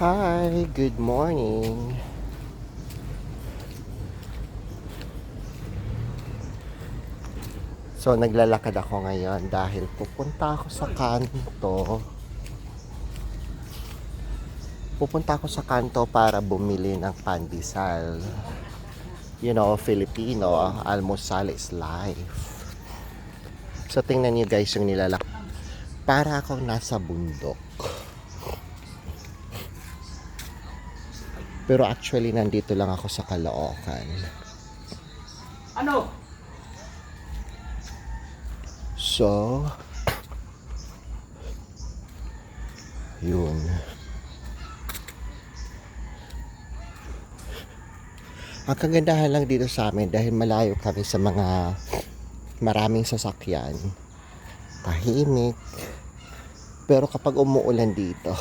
Hi, good morning. So naglalakad ako ngayon dahil pupunta ako sa kanto. Pupunta ako sa kanto para bumili ng pandesal. You know, Filipino, almusal is life. So tingnan niyo guys yung nilalakad. Para akong nasa bundok. Pero actually nandito lang ako sa Caloocan. Ano? So, yun. Ang kagandahan lang dito sa amin dahil malayo kami sa mga maraming sasakyan. Tahimik. Pero kapag umuulan dito,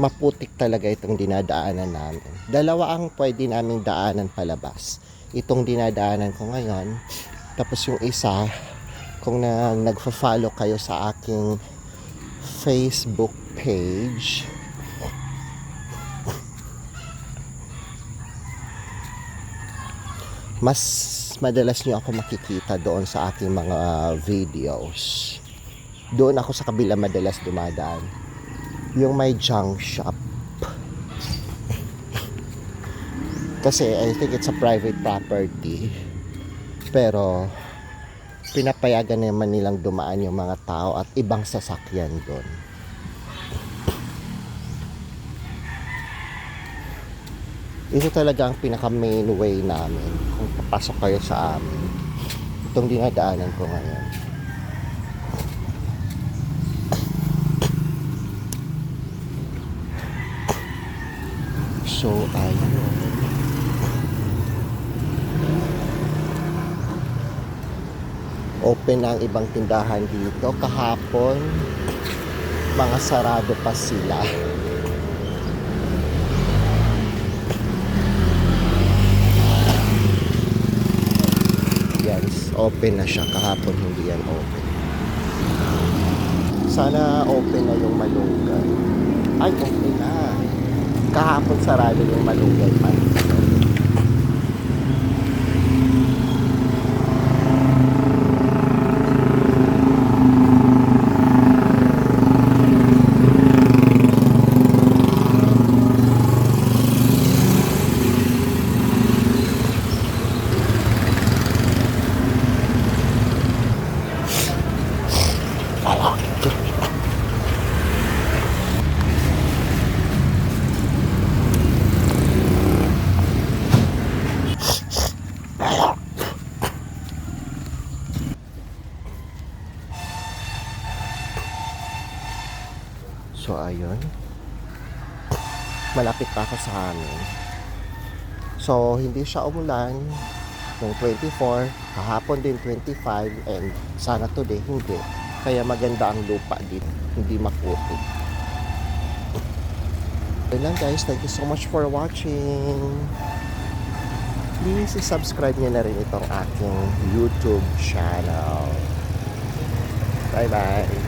maputik talaga itong dinadaanan namin. Dalawa ang pwede naming daanan palabas. Itong dinadaanan ko ngayon. Tapos yung isa, kung nagfa-follow kayo sa aking Facebook page, mas madalas nyo ako makikita doon sa aking mga videos. Doon ako sa kabila madalas dumadaan. Yung may junk shop. Kasi I think it's a private property. Pero pinapayagan naman nilang dumaan yung mga tao at ibang sasakyan doon. Ito talaga ang pinaka main way namin kung papasok kayo sa amin. Itong dinadaanan ko ngayon. So, ayun. Open na ang ibang tindahan dito. Kahapon, mga sarado pa sila. Yan, open na siya. Kahapon hindi yan open. Sana open na yung malunggay. Ay, open na. Kahapon sarado yung malunggay pa. So ayun, malapit pa ako sa amin. So hindi siya umulan ng 24, kahapon din 25, and sana today hindi. Kaya maganda ang lupa dito, hindi maputik. Ayun lang guys, thank you so much for watching. Please subscribe nyo na rin itong aking YouTube channel. Bye bye.